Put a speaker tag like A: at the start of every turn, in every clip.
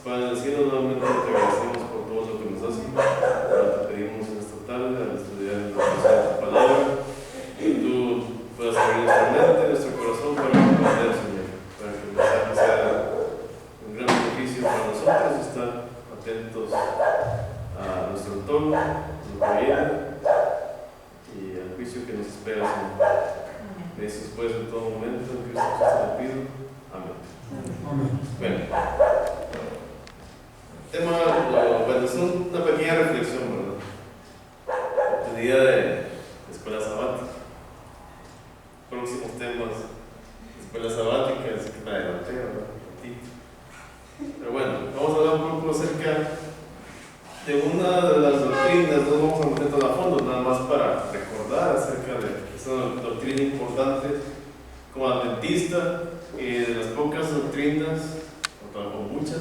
A: Padre del cielo, nuevamente te agradecemos por todo lo que nos has hecho. Ahora te pedimos en esta tarde al estudiar en tu palabra, que tú puedas abrir nuestra mente, nuestro corazón para comprender, Señor, para que el mensaje sea un gran beneficio para nosotros, estar atentos a nuestro entorno, a lo que viene y al juicio que nos espera, Señor. Eso después en todo momento, en Cristo Jesús te lo pido. Amén.
B: Amén.
A: Bueno, bueno, es una pequeña reflexión, ¿verdad? El día de escuela sabática. Próximos temas de escuela sabática, así que me adelanté, ¿verdad? Pero bueno, vamos a hablar un poco acerca de una de las doctrinas, no vamos a meter tan a fondo, nada más para recordar acerca de esa doctrina importante como adventista y de las pocas doctrinas, o muchas,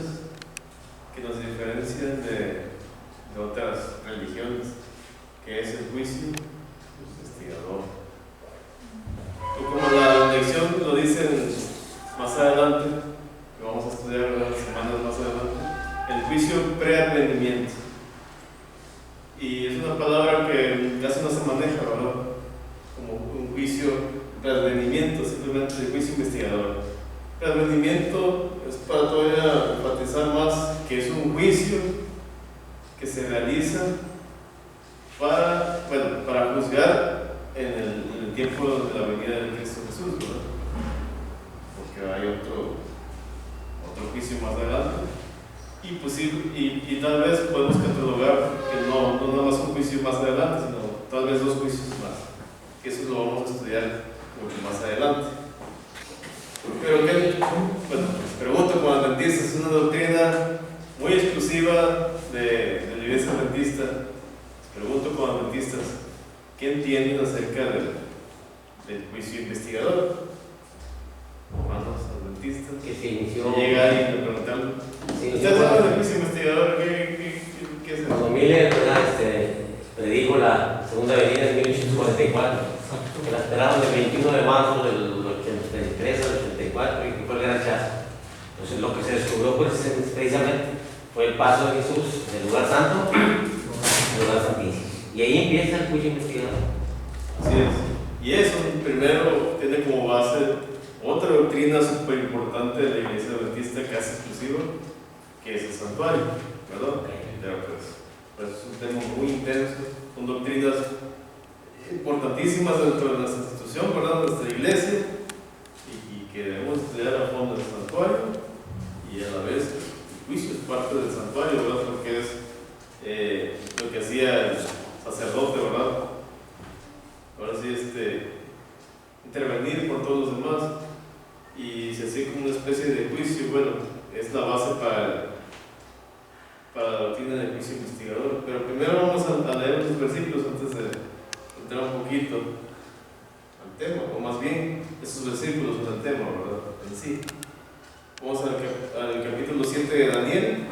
A: que nos diferencian de otras religiones, que es el juicio investigador. O como la lección lo dicen más adelante, que vamos a estudiar unas semanas más adelante, el juicio preadvenimiento. Y es una palabra que casi no se maneja, ¿verdad? Como un juicio preadvenimiento, simplemente el juicio investigador. Preadvenimiento es para todavía enfatizar más que es un juicio que se realiza para juzgar en el tiempo de la venida de Cristo Jesús, ¿verdad? Porque hay otro juicio más adelante. Y, pues, y tal vez podemos catalogar que no nada más un juicio más adelante, sino tal vez dos juicios más. Que eso lo vamos a estudiar mucho más adelante. Pero bueno, les pregunto como adventista, es una doctrina muy exclusiva de la iglesia adventista. Les pregunto como adventistas, ¿qué entienden acerca del juicio investigador? Hermanos adventistas,
C: que se inició.
A: Llega alguien a preguntarle. ¿Ustedes saben del juicio investigador? ¿Qué es eso?
C: Cuando Miller predijo la segunda venida en 1844, que la esperaron del 21 de marzo del 83 al 84 y que fue el gran rechazo. Entonces lo que se descubrió pues, precisamente fue el paso de Jesús del lugar santo al lugar santísimo. Y ahí empieza el juicio investigador.
A: Así es. Y eso primero tiene como base otra doctrina súper importante de la iglesia adventista, casi exclusiva, que es el santuario, ¿verdad? Pero pues es un tema muy intenso, son doctrinas importantísimas dentro de nuestra institución, ¿verdad? Nuestra iglesia, y que debemos estudiar a fondo el santuario, y a la vez el juicio es parte del santuario, ¿verdad? Porque es lo que hacía el sacerdote, ¿verdad? Ahora sí, intervenir por todos los demás, y se hace como una especie de juicio. Bueno, es la base para la doctrina del juicio investigador. Pero primero vamos a leer unos versículos antes de entrar un poquito al tema, o más bien esos versículos son el tema, ¿verdad? En sí. Vamos al capítulo 7 de Daniel,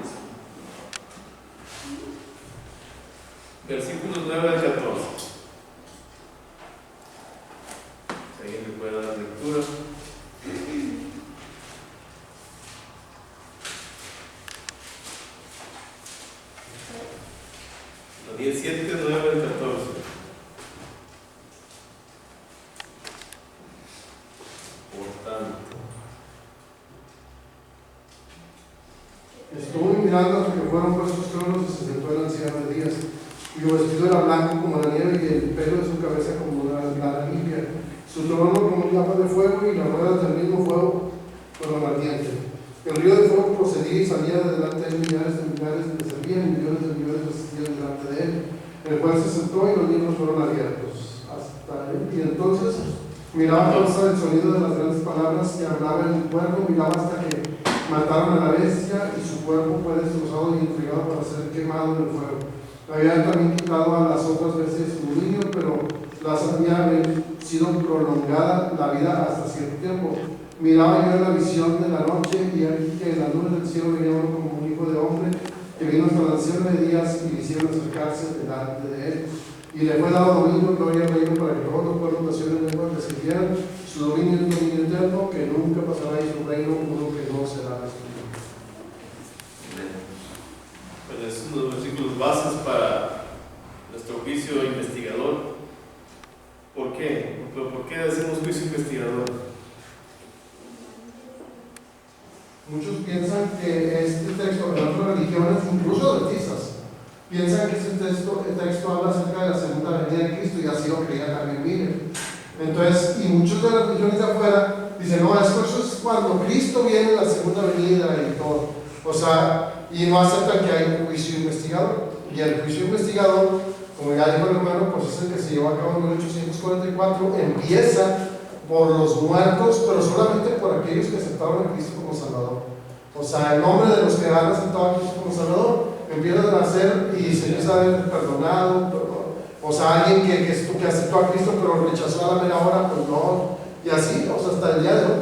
A: versículos 9 al 14. Si alguien me puede dar la lectura. Daniel 7, 9 al 14. Por tanto,
B: estuve mirando hasta que fueron puestos tronos y se sentó el anciano de días, cuyo vestido era blanco como la nieve y el pelo de su cabeza como la limpia. Su trono como llama de fuego y las ruedas del mismo fuego fueron ardientes. El río de fuego procedía y salía de delante de él, millares de millares le servían y millones de millones resistían delante de él. El cual se sentó y los libros fueron abiertos hasta él. Y entonces miraba hasta el sonido de las grandes palabras que hablaba en el cuerno, miraba hasta que mataron a la bestia y su cuerpo fue destrozado y entregado para ser quemado en el fuego. Habían también quitado a las otras bestias su dominio, pero las había sido prolongada la vida hasta cierto tiempo. Miraba yo en la visión de la noche y aquí que en las nubes del cielo venía uno como un hijo de hombre que vino hasta el anciano de días y le hicieron acercarse delante de él. Y le fue dado dominio, gloria y reino para que todos los pueblos, naciones y lenguas le sirvieran. Su dominio es un dominio eterno que nunca pasará y su reino uno que no será destruido.
A: bases para nuestro juicio investigador. ¿Por qué? ¿Por qué hacemos juicio investigador?
B: Muchos piensan que este texto en otras religiones, incluso adventistas, piensan que este texto habla acerca de la segunda venida de Cristo, y así lo creía también Miller. Entonces, y muchos de las religiones de afuera dicen, no, eso es cuando Cristo viene en la segunda venida y todo. O sea, y no aceptan que hay un juicio investigador. Y el juicio investigador, como ya dijo el hermano, pues es el que se llevó a cabo en 1844, empieza por los muertos, pero solamente por aquellos que aceptaron a Cristo como Salvador. O sea, el nombre de los que han aceptado a Cristo como Salvador empieza a nacer y se empieza a ver perdonado. O sea, alguien que aceptó a Cristo pero rechazó a la mera hora, pues no. Y así, o sea, hasta el día de hoy.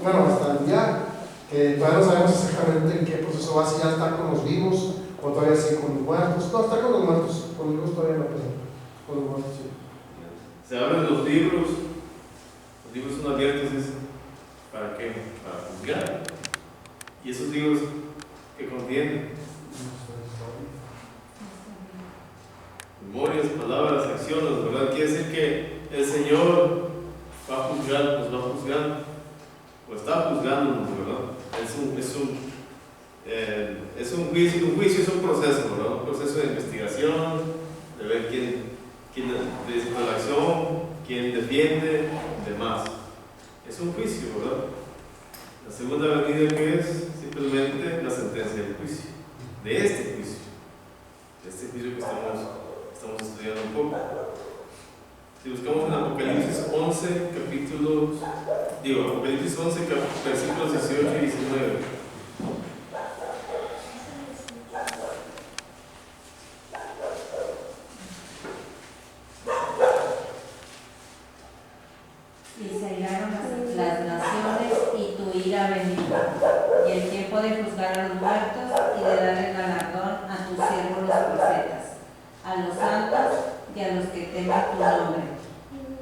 B: Bueno, hasta el día que todavía no sabemos exactamente en qué proceso va, si ya está con los vivos o todavía sigue con los muertos. No, está con los muertos, con los vivos todavía no, pero con los muertos sí.
A: Se hablan los libros son abiertos, ¿para qué? Para juzgar. Y esos libros que contienen memorias, palabras, acciones, ¿verdad? Quiere decir que el Señor va a juzgar, nos va a juzgar, o está juzgándonos, ¿verdad? Es un juicio es un proceso, ¿verdad? Un proceso de investigación, de ver quién dice la acción, quién defiende, demás. Es un juicio, ¿verdad? La segunda venida, que es simplemente la sentencia del juicio, de este juicio que estamos estudiando un poco. Si buscamos en Apocalipsis 11, Apocalipsis 11, versículos 18 y 19.
D: Y se airaron las naciones, y tu ira venido, y el tiempo de juzgar a los muertos y de dar el galardón a tus siervos los profetas, a los santos y a los que temen tu nombre,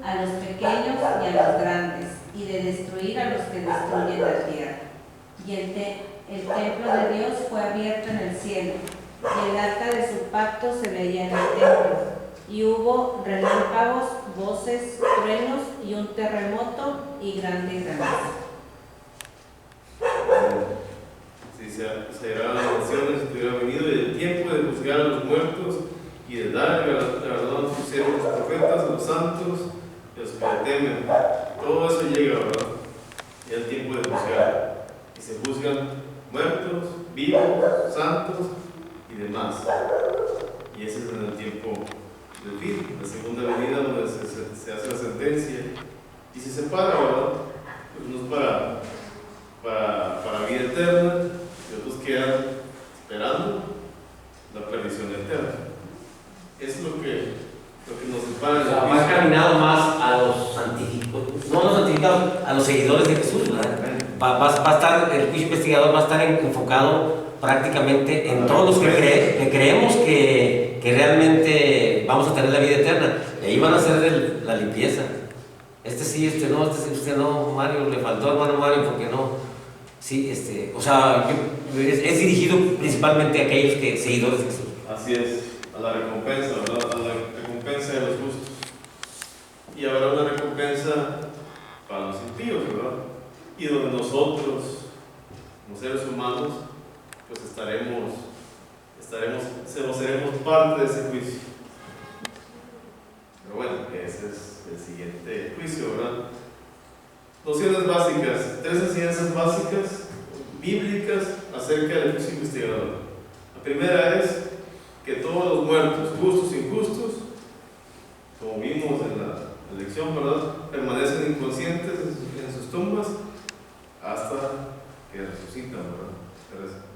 D: a los pequeños y a los grandes, y de destruir a los que destruyen la tierra. Y el templo de Dios fue abierto en el cielo, y el arca de su pacto se veía en el templo. Y hubo relámpagos, voces, truenos y un terremoto y grande granizo.
A: Si se irán las naciones, si hubiera venido, y el tiempo de juzgar a los muertos y de dar el galardón a sus siervos, los profetas, a los santos y a los que le temen. Todo eso llega, ¿verdad? Y el tiempo de juzgar. Y se juzgan muertos, vivos, santos y demás. Y ese es en el tiempo del fin, la segunda venida, donde se hace la sentencia y se separa, ¿verdad? Pues unos para vida eterna y otros quedan esperando la perdición eterna. Es lo que nos separa.
C: O sea, va encaminado más a los santificados, no a los santificados, a los seguidores de Jesús, ¿verdad? Va a estar, el juicio investigador va a estar enfocado prácticamente en todos los que creemos que realmente vamos a tener la vida eterna. Y ahí van a hacer la limpieza. Este sí, este no, usted no, Mario, le faltó hermano Mario, porque no. Sí, o sea, es dirigido principalmente a aquellos seguidores de Jesús.
A: Así es, a la recompensa, ¿verdad? A la recompensa de los justos. Y habrá una recompensa para los impíos, ¿verdad? Y donde nosotros, como seres humanos, pues seremos parte de ese juicio. Pero bueno, ese es el siguiente juicio, ¿verdad? Nociones básicas, 3 enseñanzas básicas bíblicas acerca del juicio investigador. La primera es que todos los muertos, justos e injustos, como vimos en la lección, ¿verdad?, permanecen inconscientes en sus tumbas hasta que resucitan, ¿verdad?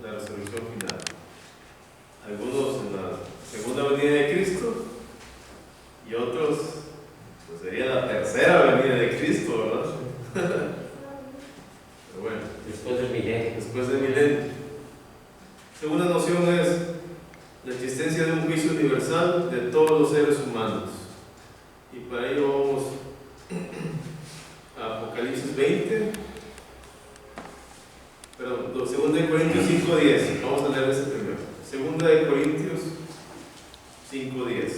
A: La resurrección final. Algunos en la segunda venida de Cristo y otros, pues sería la tercera venida de Cristo, ¿verdad? Pero bueno,
C: Después del milenio.
A: después del milenio. Segunda noción es la existencia de un juicio universal de todos los seres humanos. Y para ello vamos a Apocalipsis 20. Perdón, 2 Corintios 5:10. Vamos a leer ese primero. 2 Corintios 5:10.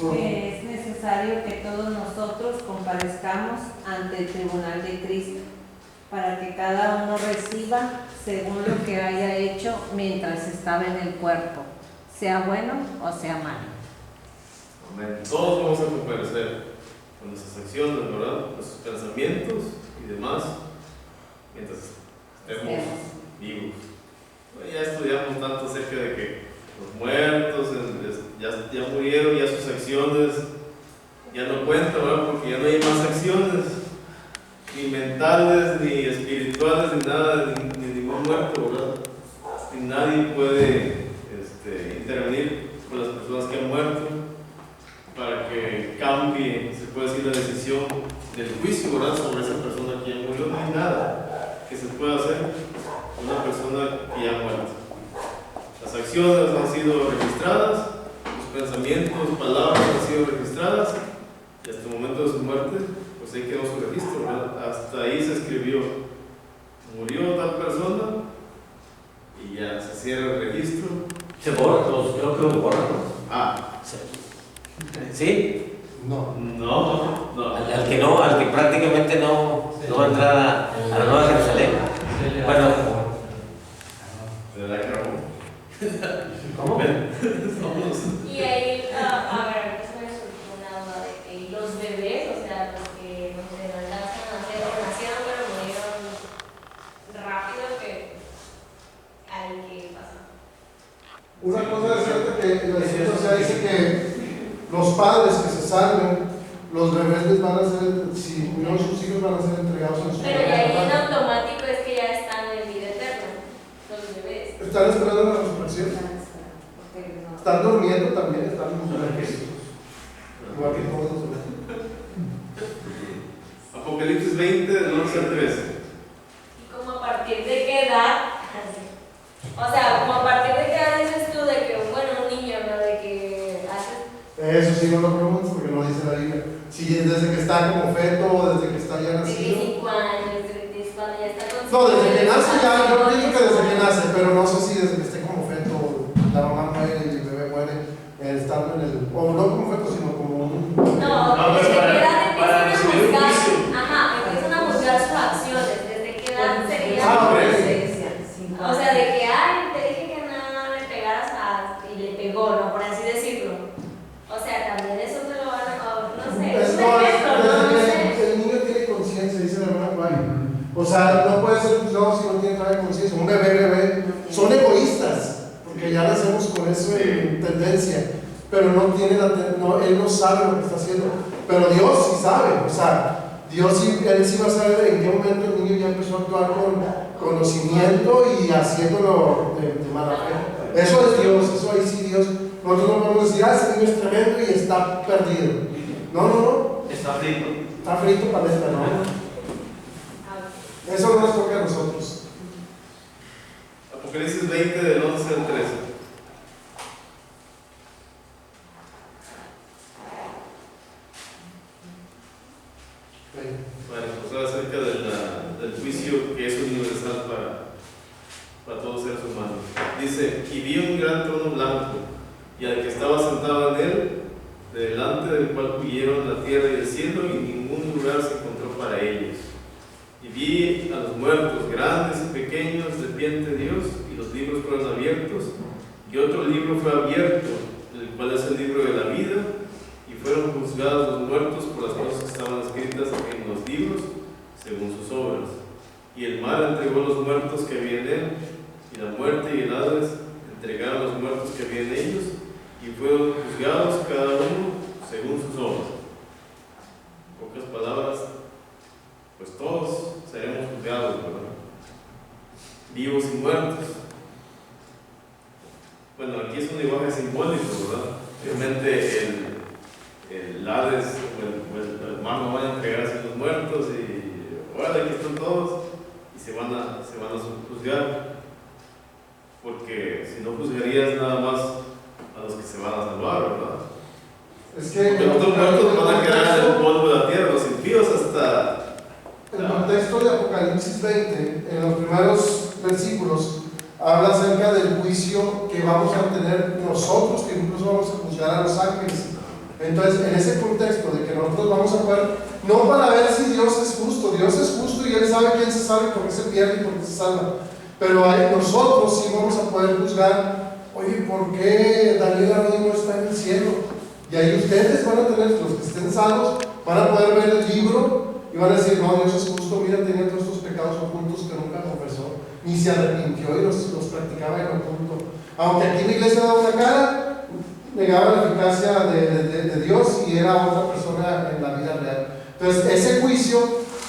D: Porque es necesario que todos nosotros comparezcamos ante el tribunal de Cristo, para que cada uno reciba según lo que haya hecho mientras estaba en el cuerpo, sea bueno o sea malo.
A: Amén. Todos vamos a comparecer con nuestras acciones, ¿verdad? Nuestros pensamientos y demás, mientras estemos vivos. Bueno, ya estudiamos tanto acerca de que los muertos ya murieron, ya sus acciones ya no cuentan, ¿verdad? Porque ya no hay más acciones, ni mentales, ni espirituales, ni nada, ni ningún muerto, ¿verdad? Y nadie puede intervenir con las personas que han muerto para que cambie, se puede decir, la decisión del juicio, ¿verdad? Sobre esa persona que ya murió. No hay nada que se pueda hacer con una persona que ya ha muerto. Las acciones han sido registradas, los pensamientos, palabras han sido registradas, y hasta el momento de su muerte, pues ahí quedó su registro, ¿verdad? Hasta ahí se escribió, murió tal persona, y ya se cierra el registro.
C: Se borra, creo que lo borran, ¿no?
A: Ah,
C: ¿sí?
B: No.
A: no.
C: Al que prácticamente no va a entrar a la Nueva Jerusalén. Bueno,
A: ¿verdad que no?
C: ¿cómo?
E: Y ahí, a ver, eso me surgió una duda de que los bebés, o sea, los que no sé, no alcanzan a nacer o nacieron pero murieron rápido, que al que pasa.
B: Una cosa es cierta que en la Escritura se dice que los padres que se salven, los rebeldes van a ser, si murieron sus hijos, van a ser entregados en su
E: Pero ya ahí en automático es que ya están en vida eterna, los bebés.
B: Están esperando la resurrección. Están durmiendo también, están muertos. Igual que todos los demás.
A: Apocalipsis 20, del 11 al 13.
E: ¿Y como a partir de qué edad? O sea, como a partir de qué edad dices tú de que, bueno, un niño, ¿no? De que hace...
B: Eso sí no lo pregunto porque no dice la Biblia. Si es desde que está como feto o desde que está ya
E: De
B: nacido.
E: 5 años, de cuando ya está con...
B: No, desde que nace ya, yo digo que desde que nace, pero no sé si desde que esté como feto, la mamá muere y el bebé muere, estando en el, o no como feto, sino como un...
E: No, desde qué edad
A: para
E: empiezan a
A: recibir un
E: juzgar,
A: juicio.
E: empiezan a juzgar sus acciones, desde qué edad sería...
B: Ah, ok.
E: O sea, de que, ay, te dije que no le pegaras y le pegó, ¿no? Por así decirlo. O sea, también eso te lo van a... No sé, es un ejemplo, no sé.
B: El niño tiene conciencia, dice la hermana Guay. O sea, no puede ser juzgado si no tiene nada de conciencia. Un bebé. Son egoístas, porque ya nacemos con eso en tendencia. Pero no tiene él no sabe lo que está haciendo. Pero Dios sí sabe. O sea, Dios sí, él sí va a saber en qué momento el niño ya empezó a actuar con conocimiento y haciéndolo de mala fe. Eso es Dios, eso ahí sí Dios. Nosotros no podemos decir, ese niño es tremendo y está perdido. No.
A: Está frito.
B: Está frito para esta, ¿no? Eso no nos toca a nosotros.
A: Apocalipsis 20, del 11 al 13. Bueno, pues ahora acerca del juicio que es universal para todos los seres humanos. Dice, y vi un gran trono blanco, y al que estaba sentado en él, delante del cual huyeron la tierra y el cielo, y ningún lugar se encontró para ellos. Y vi a los muertos, grandes y pequeños, de pie ante Dios, y los libros fueron abiertos, y otro libro fue abierto, el cual es el libro de la vida, y fueron juzgados los muertos por las cosas que estaban escritas en los libros, según sus obras. Y el mar entregó los muertos que había en él, y la muerte y el Hades entregaron los muertos que había en ellos, y fueron juzgados cada uno según sus obras. En pocas palabras, pues todos seremos juzgados, ¿verdad? Vivos y muertos. Bueno, aquí es un lenguaje simbólico, ¿verdad? Obviamente el Hades o el mar no van a entregarse a los muertos y ahora aquí están todos y se van a juzgar, porque si no juzgarías nada más a los que se van a salvar, ¿verdad?
B: Es que
A: Porque los muertos van a quedar en el polvo de la tierra, los impíos hasta
B: Apocalipsis 20, en los primeros versículos, habla acerca del juicio que vamos a tener nosotros, que incluso vamos a juzgar a los ángeles. Entonces, en ese contexto de que nosotros vamos a poder, no para ver si Dios es justo y Él sabe quién se salva y por qué se pierde y por qué se salva, pero nosotros sí vamos a poder juzgar, oye, ¿por qué Daniel ahora no está en el cielo? Y ahí ustedes van a tener, los que estén salvos, van a poder ver el libro y van a decir, no, Dios es justo, mira, tenía todos estos pecados ocultos que nunca confesó, ni se arrepintió y los practicaba en oculto. Aunque aquí en la iglesia daba una cara, negaba la eficacia de Dios y era otra persona en la vida real. Entonces, ese juicio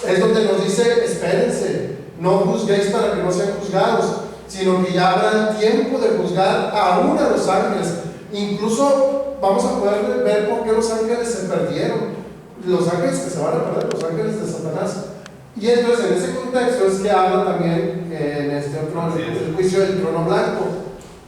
B: es donde nos dice, espérense, no juzguéis para que no sean juzgados, sino que ya habrá el tiempo de juzgar aún a los ángeles. Incluso vamos a poder ver por qué los ángeles se perdieron. Los ángeles que se van a perder, los ángeles de Satanás. Y entonces en ese contexto es que habla también en este otro, el juicio del trono blanco.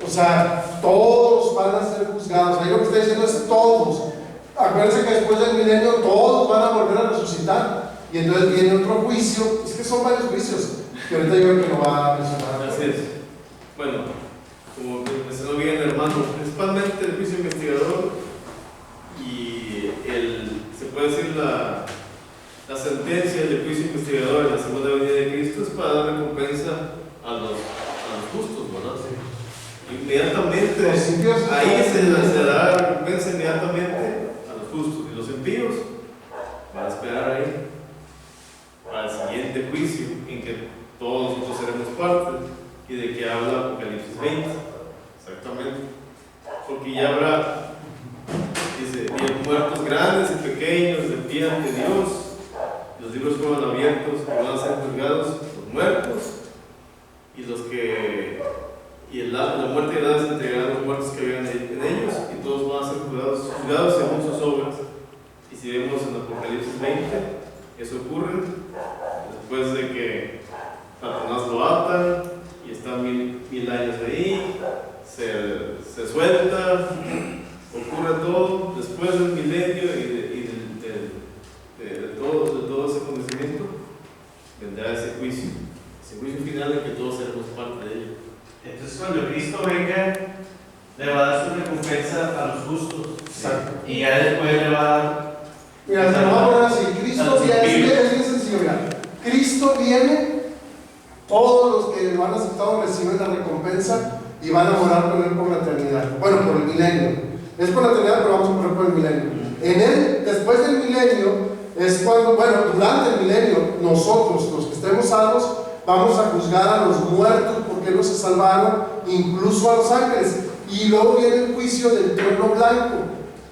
B: O sea, todos van a ser juzgados. Ahí lo que está diciendo es todos. Acuérdense que después del milenio todos van a volver a resucitar. Y entonces viene otro juicio. Es que son varios juicios que ahorita yo creo que lo va a mencionar.
A: Así es. Bueno, como mencionó bien el hermano, principalmente el juicio investigador y se puede decir la sentencia del juicio investigador en la segunda venida de Cristo es para dar recompensa a los justos, ¿verdad? Inmediatamente, ahí se da recompensa inmediatamente a los justos, y los impíos van a esperar ahí para el siguiente juicio en que todos nosotros seremos parte, y de que habla Apocalipsis 20, exactamente, porque ya habrá, dice, bien muertos grandes y pequeños de pie ante Dios, los libros fueron abiertos y van a ser juzgados los muertos y los que la muerte y el Hades entregarán a los muertos que habían en ellos, y todos van a ser juzgados según sus obras. Y si vemos en Apocalipsis 20, eso ocurre después de que Satanás lo atan y está mil años ahí, se suelta, ocurre todo después del milenio y de todo ese conocimiento, vendrá ese juicio final en que todos seremos parte de ello.
F: Entonces, cuando Cristo venga, le va a dar su recompensa a los justos.
B: Exacto.
F: Y ya después le va a dar.
B: Mira, se lo va a poner así: Cristo viene, es bien sencillo, mira. Cristo viene, todos los que lo han aceptado reciben la recompensa y van a morar con Él por la eternidad. Bueno, por el milenio. Es por la eternidad, pero vamos a morar por el milenio. En Él, después del milenio, es cuando, bueno, durante el milenio, nosotros, los que estemos salvos, vamos a juzgar a los muertos porque no se salvaron, incluso a los ángeles. Y luego viene el juicio del trono blanco.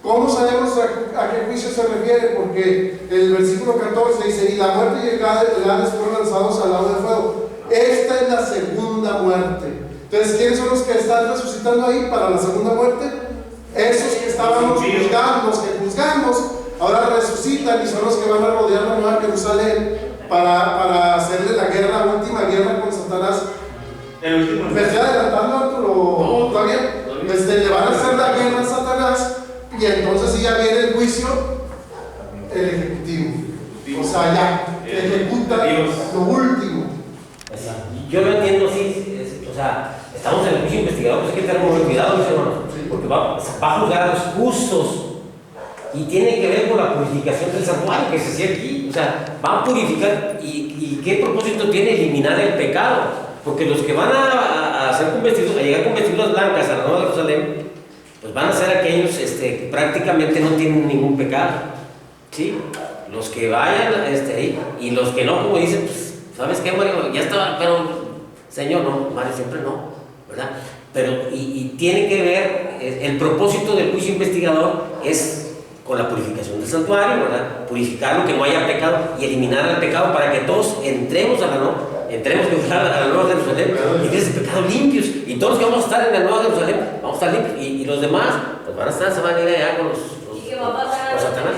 B: ¿Cómo sabemos a qué juicio se refiere? Porque el versículo 14 dice: y la muerte y el Hades fueron lanzados al lago de fuego. Esta es la segunda muerte. Entonces, ¿quiénes son los que están resucitando ahí para la segunda muerte? Esos que estábamos juzgando, los que juzgamos, ahora resucitan y son los que van a rodear la Nueva Jerusalén para hacerle la guerra, la última guerra con Satanás.
F: El último.
B: Me estoy adelantando, Arturo. ¿Está bien? Le van a hacer la guerra a Satanás y entonces sí ya viene el juicio, el ejecutivo. O sea, ya ejecuta lo último.
C: Yo lo entiendo, sí, o sea, estamos en el juicio investigador, pues hay que tener mucho cuidado, mis hermanos, porque va a juzgar a los justos. Y tiene que ver con la purificación del santuario que se hacía aquí. O sea, va a purificar. ¿Y qué propósito tiene? Eliminar el pecado. Porque los que van a ser convertidos, a llegar con vestiduras blancas a la Nueva Jerusalén, pues van a ser aquellos que prácticamente no tienen ningún pecado. ¿Sí? Los que vayan ahí. Y los que no, como dicen, pues, ¿sabes qué, Mario? Ya estaba, pero, Señor, no, Mario, siempre no, ¿verdad? Pero, y tiene que ver, el propósito del juicio investigador es con la purificación del santuario, ¿verdad? Purificarlo, que no haya pecado y eliminar el pecado para que todos entremos a la Nueva Jerusalén y de ese pecado limpios. Y todos los que vamos a estar en la Nueva Jerusalén vamos a estar limpios. Y los demás, pues se van a ir allá con los
E: ¿Y qué va a pasar a los
C: Satanás?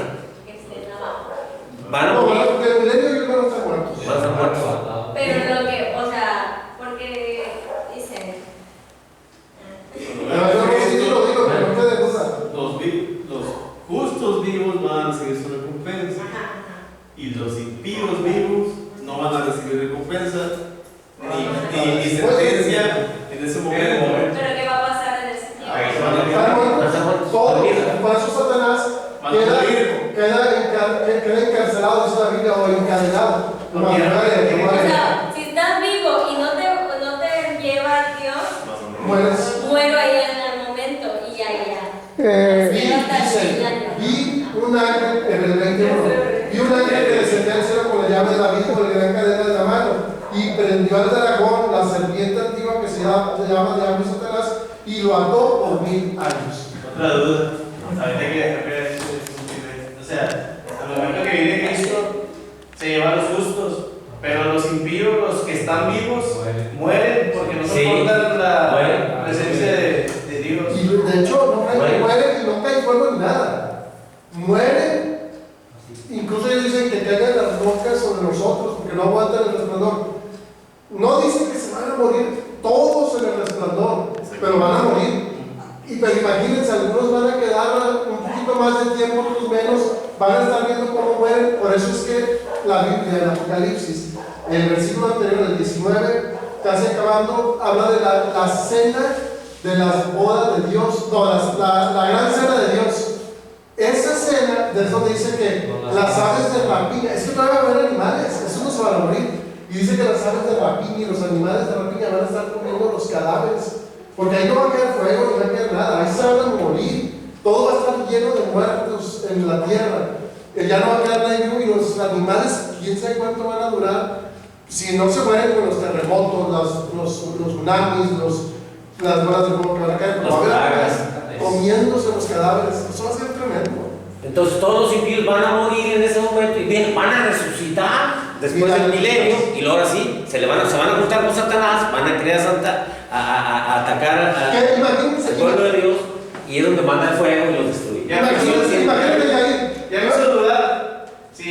E: que estén abajo?
C: Van a
B: No,
C: morir.
B: porque el milenio ellos van a estar muertos.
C: Van a estar muertos.
E: Pero lo que, o sea, porque dicen.
A: Los justos vivos van a recibir su recompensa y los impíos vivos no no van a recibir recompensa ni sentencia en ese momento.
E: Pero ¿qué va a pasar en ese tiempo?
A: Ahí se van a
B: Todo, por eso Satanás queda encarcelado, dice la Biblia, o encadenado.
E: O sea, si estás vivo y no te lleva a Dios, muero ahí en el momento y
B: vi un ángel en el 21, vi un ángel que descendía al cielo con la llave de David con la gran cadena de la mano y prendió al dragón, la serpiente antigua que se llama Diablo y Satanás, y lo ató por 1000 años.
F: Otra duda. Ahorita que o sea, al momento que viene Cristo, se lleva a los justos, pero los impíos, los que están vivos, mueren porque no soportan la presencia de Dios.
B: Y de hecho, mueren y no cae fuego ni nada. Mueren. Incluso ellos dicen que caigan las rocas sobre nosotros porque no aguantan el resplandor. No dicen que se van a morir todos en el resplandor, pero van a morir. Pero imagínense, algunos van a quedar un poquito más de tiempo, otros menos, van a estar viendo cómo mueren. Por eso es que la Biblia, el Apocalipsis, en el versículo anterior, el 19, casi acabando, habla de la cena de las bodas de Dios, no, la gran cena de Dios. Esa cena, de donde dice que las aves de rapiña, es que todavía va a haber animales, eso no se van a morir. Y dice que las aves de rapiña y los animales de rapiña van a estar comiendo los cadáveres. Porque ahí no va a quedar fuego, no va a quedar nada, ahí se van a morir. Todo va a estar lleno de muertos en la tierra. Ya no va a quedar nadie vivo y los animales, quién sabe cuánto van a durar. Si no se mueren con los terremotos, los tsunamis, las bolas de fuego que van a caer, pero va a haber comiéndose los cadáveres. Eso va a ser tremendo.
C: Entonces todos los impíos van a morir en ese momento y bien, van a resucitar después del milenio y luego ahora sí se van a juntar con Satanás, van a querer a atacar al pueblo de Dios y es donde manda el fuego y los destruye.
F: Ya no se duda si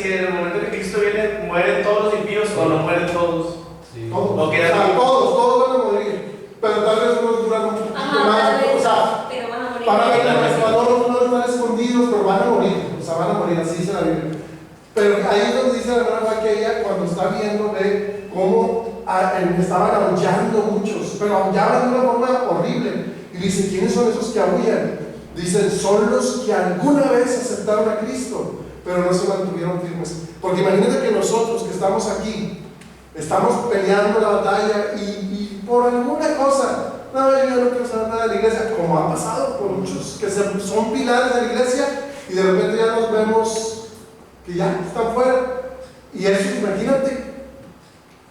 F: en el momento que Cristo viene mueren todos los impíos o no mueren todos.
B: Sí.
F: Todos
B: van a morir, pero tal vez unos duran un poquito más.
E: Pero
B: O sea,
E: van a morir.
B: para ver no están escondidos, pero van a morir. O sea, van a morir, así dice la Biblia. Pero ahí es donde dice la hermana que ella, cuando está viendo, ve cómo estaban aullando muchos, pero aullaban de una forma horrible. Y dice, ¿quiénes son esos que aullan? Dicen, son los que alguna vez aceptaron a Cristo, pero no se mantuvieron firmes. Porque imagínate que nosotros que estamos aquí, estamos peleando la batalla y por alguna cosa, no, yo no quiero saber nada de la iglesia, como ha pasado con muchos que son pilares de la iglesia y de repente ya nos vemos que ya están fuera. Y eso, imagínate,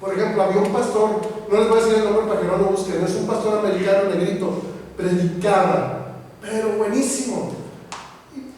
B: por ejemplo, había un pastor, no les voy a decir el nombre para que no lo busquen, es un pastor americano negrito, predicaba, pero buenísimo,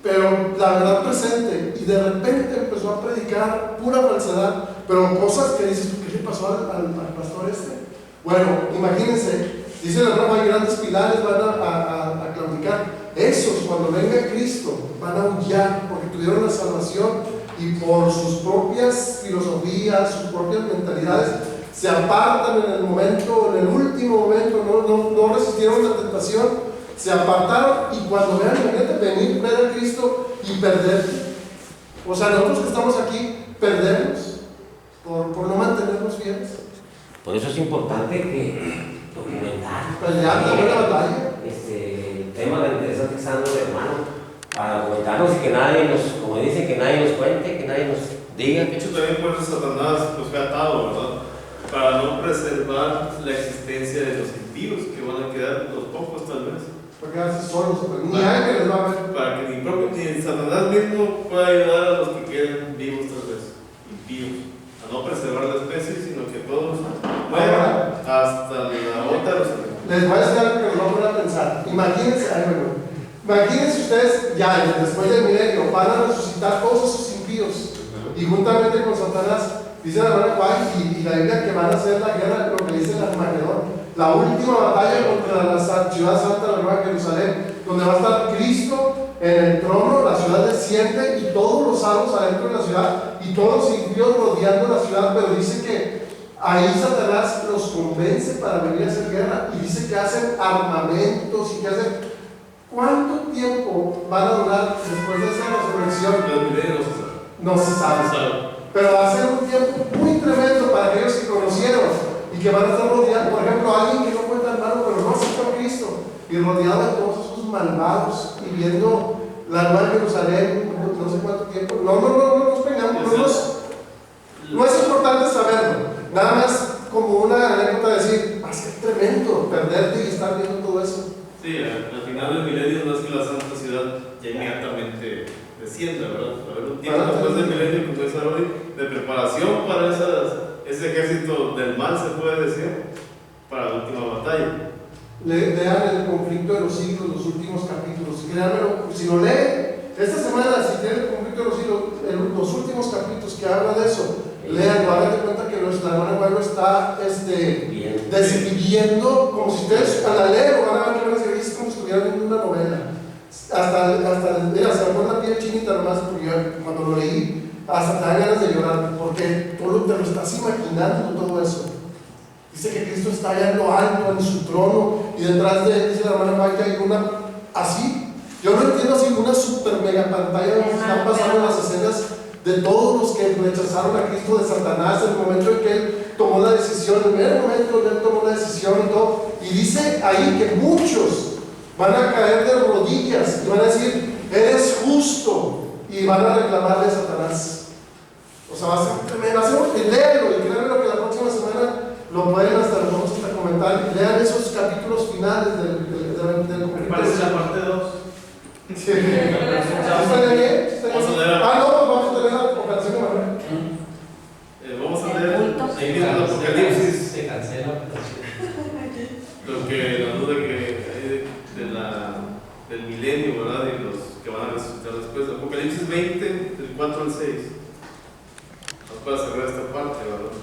B: pero la verdad presente, y de repente empezó a predicar pura falsedad, pero cosas que dices, ¿qué le pasó al pastor este? Bueno, imagínense, dice la Roma, hay grandes pilares, van a claudicar. Esos, cuando venga Cristo, van a aullar porque tuvieron la salvación y por sus propias filosofías, sus propias mentalidades, se apartan en el momento, en el último momento, no resistieron la tentación, se apartaron y cuando vean venir, ver a Cristo y perder. O sea, nosotros que estamos aquí, perdemos por no mantenernos fieles.
C: Por eso es importante que documentar.
B: Pelear la buena batalla.
C: El tema tan interesante que está dando el hermano, para documentarnos y que nadie nos, como dicen, que nadie nos cuente, que nadie nos diga.
A: De hecho, también por eso Satanás fue atado, ¿verdad? Para no preservar la existencia de los impíos, que van a quedar los pocos tal vez.
B: Para quedarse solos, ni ángeles va a ver.
A: Para que ni Satanás mismo pueda ayudar a los que queden vivos tal vez, impíos, a no preservar la especie, sino que todos mueran hasta la bota de los animales.
B: Les voy a decir algo que nos va a poner a pensar. Imagínense ustedes, ya después del milenio, van a resucitar todos esos impíos y juntamente con Satanás, dice la hermana Juan y la Biblia que van a hacer la guerra, lo que dice el Armagedón, la última batalla contra la ciudad santa, la Nueva Jerusalén, donde va a estar Cristo en el trono, la ciudad desciende y todos los salvos adentro de la ciudad y todos los impíos rodeando la ciudad, pero dice que ahí Satanás los convence para venir a hacer guerra y dice que hacen armamentos y que hacen. ¿Cuánto tiempo van a durar después de esa resurrección?
A: Los milenios
B: No se sabe. pero va a ser un tiempo muy tremendo para aquellos que conocieron y que van a estar rodeados. Por ejemplo, alguien que no fue tan malo, pero no aceptó a Cristo y rodeado de todos esos malvados y viendo la Nueva Jerusalén, no sé cuánto tiempo. No nos pegamos, no es importante saberlo, nada más como una anécdota de decir, va a ser tremendo perderte y estar viendo todo eso.
A: Sí, al final del milenio no es que la santa ciudad ya inmediatamente descienda, ¿verdad? Va a haber un tiempo después del milenio, como dice hoy, de preparación para ese ejército del mal, se puede decir, para la última batalla.
B: Lean el conflicto de los siglos, los últimos capítulos. Créanmelo, si lo leen, esta semana, si tienen el conflicto de los siglos, los últimos capítulos que habla de eso, leanlo, hagan de cuenta que nuestra hermana Guaylo está describiendo, como si ustedes a la leer van a ver que van a escribir, es como si estuvieran viendo una novela. Mira, se me pone la piel chinita nomás, porque yo cuando lo leí, hasta te dan ganas de llorar, porque tú te lo estás imaginando todo eso. Dice que Cristo está allá en lo alto, en su trono, y detrás de él, dice la hermana Maite, hay una así. Yo no entiendo así, una super mega pantalla donde están pasando las escenas de todos los que rechazaron a Cristo, de Satanás, en el momento en que él tomó la decisión, en el primer momento en que él tomó la decisión y todo. Y dice ahí que muchos van a caer de rodillas y van a decir, eres justo, y van a reclamarle a Satanás. O sea, va a ser tremendo. Léanlo y créanme que la próxima semana lo pueden hasta los vamos a comentar. Lean esos capítulos finales del conflicto.
F: Parece la parte 2.
B: Sí. ¿Está bien?
A: Vamos a leer.
B: Vamos a leer la comparación de Manuel.
A: Vamos a leer ahí mismo el Apocalipsis.
C: Se cancela.
A: Lo que la duda que hay del milenio, ¿verdad? Y los que van a resucitar después. Apocalipsis 20, del 4 al 6. Vamos para cerrar esta parte, ¿verdad?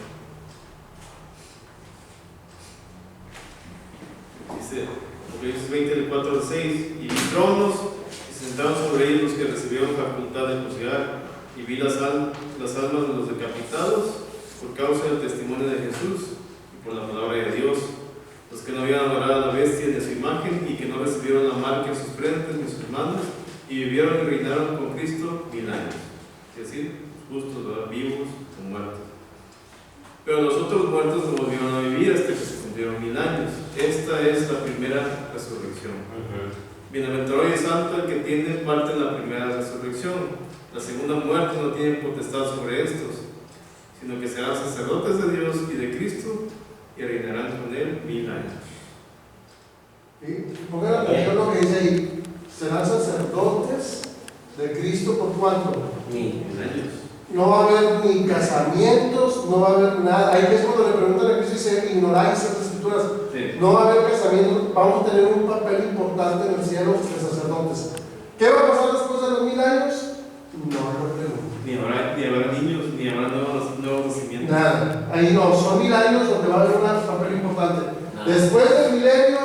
A: Dice Apocalipsis 20, del 4 al 6. Y vi tronos, y se sentaron sobre ellos los que recibieron facultad de juzgar. Y vi las almas de los decapitados por causa del testimonio de Jesús y por la palabra de Dios, los que no habían adorado a la bestia ni a su imagen y que no recibieron la marca en sus frentes ni sus manos, y vivieron y reinaron con Cristo 1000 años. Es decir, justos, ¿verdad? Vivos o muertos. Pero los otros muertos no volvieron a vivir hasta que se cumplieron 1000 años. Esta es la primera resurrección. Bienaventurado y santo el que tiene parte en la primera resurrección. La segunda muerte no tiene potestad sobre estos, sino que serán sacerdotes de Dios y de Cristo y reinarán con él 1000 años.
B: ¿Sí? Pongan atención lo que dice ahí. Serán sacerdotes de Cristo por cuánto?
C: 1000 años.
B: No va a haber ni casamientos, no va a haber nada. Ahí es cuando le preguntan a Cristo y dice, ignoráis esas escrituras.
A: Sí.
B: No va a haber casamientos, vamos a tener un papel importante en el cielo de sacerdotes. ¿Qué va a pasar después de los 1000 años? No pregunto.
A: Ni habrá niños, ni habrá nuevos nacimientos.
B: Nada, ahí no, son 1000 años donde va a haber un papel importante. Después del milenio,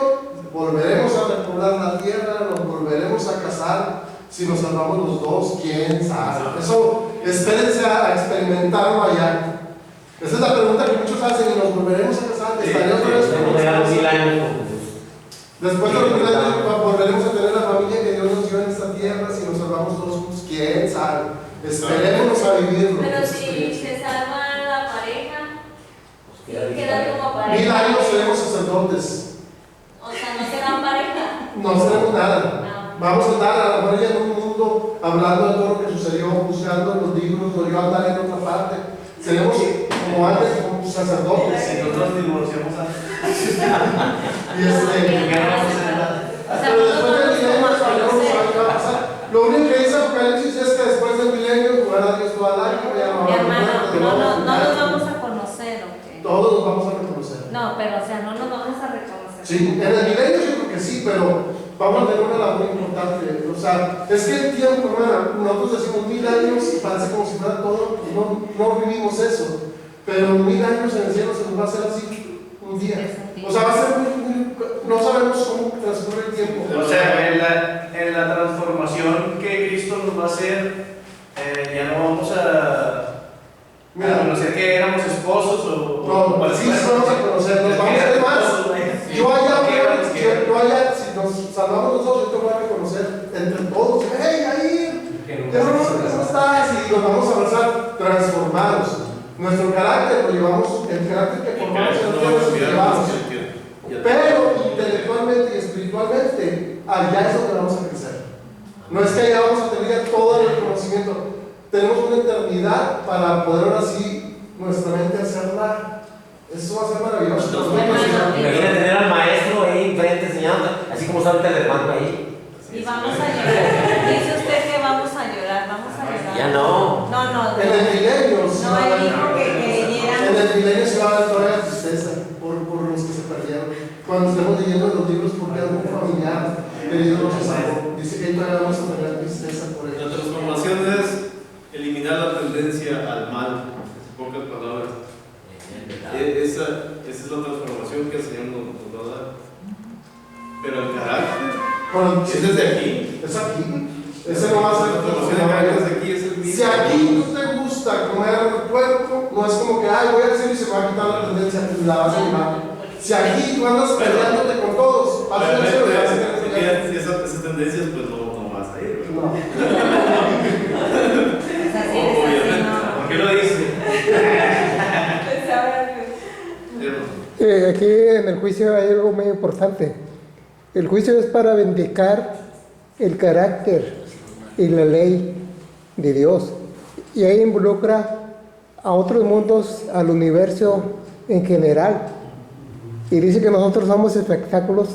B: volveremos a repoblar la tierra, nos volveremos a casar. Si nos salvamos los dos, quién sabe. Eso, espérense a experimentarlo allá. Esa es la pregunta que muchos hacen y nos volveremos a casar. ¿Estaré otra vez con
C: Tenemos 1000 años.
B: Después de los 1000 años, volveremos a tener la familia que Dios nos dio en esta tierra. Si nos salvamos todos juntos, quién sabe. Esperemos a vivirlo.
E: Pero si se salva la pareja, quedan como pareja.
B: 1000 años seremos sacerdotes.
E: O sea, no serán pareja.
B: No seremos nada.
E: No.
B: Vamos a andar a la mayoría en un mundo hablando de todo lo que sucedió, buscando en los libros, o yo andar en otra parte. Seremos como antes, como sacerdotes.
F: Si nosotros nos divorciamos antes.
B: Y
F: Ya no vamos a hacer nada.
B: pero después del milenio sabemos qué va a pasar. Lo único que dice Apocalipsis es que después del milenio jugará Dios toda lágrima, ya no
D: Mi
B: habrá
D: hermano,
B: muerte,
D: no
B: habrá
D: nos
B: nada.
D: vamos a conocer, ¿ok?
B: Todos nos vamos a reconocer.
D: No, pero o sea, no nos vamos a reconocer.
B: Sí, en el milenio yo creo que sí, pero vamos a tener una labor importante. O sea, es que el tiempo, hermana, nosotros decimos 1000 años y parece como si fuera todo, y no vivimos eso. Pero 1000 años en el cielo se nos va a hacer así un día. O sea, va a ser no sabemos cómo transcurre el tiempo.
F: O sea, en la transformación que Cristo nos va a hacer, ya no vamos a conocer que éramos esposos o
B: no, sí, nos vamos a conocer, nos vamos a hacer más. Yo allá, si nos salvamos nosotros, yo te voy a reconocer entre todos. ¡Hey, ahí! ¿Cómo estás? Y nos vamos a abrazar transformados. Nuestro carácter lo llevamos, el carácter que formamos en
A: no va a
B: Dios lo
A: cambiar,
B: llevamos.
A: ya
B: Pero intelectualmente y espiritualmente, allá es donde vamos a crecer. No es que allá vamos a tener ya todo el conocimiento. Tenemos una eternidad para poder ahora sí nuestra mente hacerla. Eso va a ser maravilloso.
C: Imagina tener al maestro ahí enfrente enseñando, así como está ahorita el hermano ahí.
D: Y vamos a llorar. Dice usted que vamos a llorar, vamos a llorar.
C: Ya no.
D: No.
B: En el milenio,
D: No, él dijo que vinieran.
B: en el milenio se va a dar toda la tristeza por los que se perdieron. Cuando estemos leyendo los libros porque algún familiar querido no se salvó, dice que todavía vamos a tener tristeza por
A: La
B: ello.
A: transformación es eliminar la tendencia al mal, en pocas palabras. Esa es la transformación que el Señor nos va a dar. Pero el carácter es desde aquí.
B: Es aquí. Ese no va a ser
A: la transformación de carácter desde aquí, es el mismo.
B: Si aquí no te gusta comer puerco, no es como que, ay, voy a decir y se va a quitar la tendencia, la vas a llevar. Si aquí tú andas peleándote con todos, vas a hacer eso, vas a hacer
A: esas tendencias, pues no vas a ir.
B: no.
D: Es así, es así, no.
A: ¿Por qué lo dice?
G: Aquí en el juicio hay algo muy importante. El juicio es para vindicar el carácter y la ley de Dios. Y ahí involucra a otros mundos, al universo en general. Y dice que nosotros somos espectáculos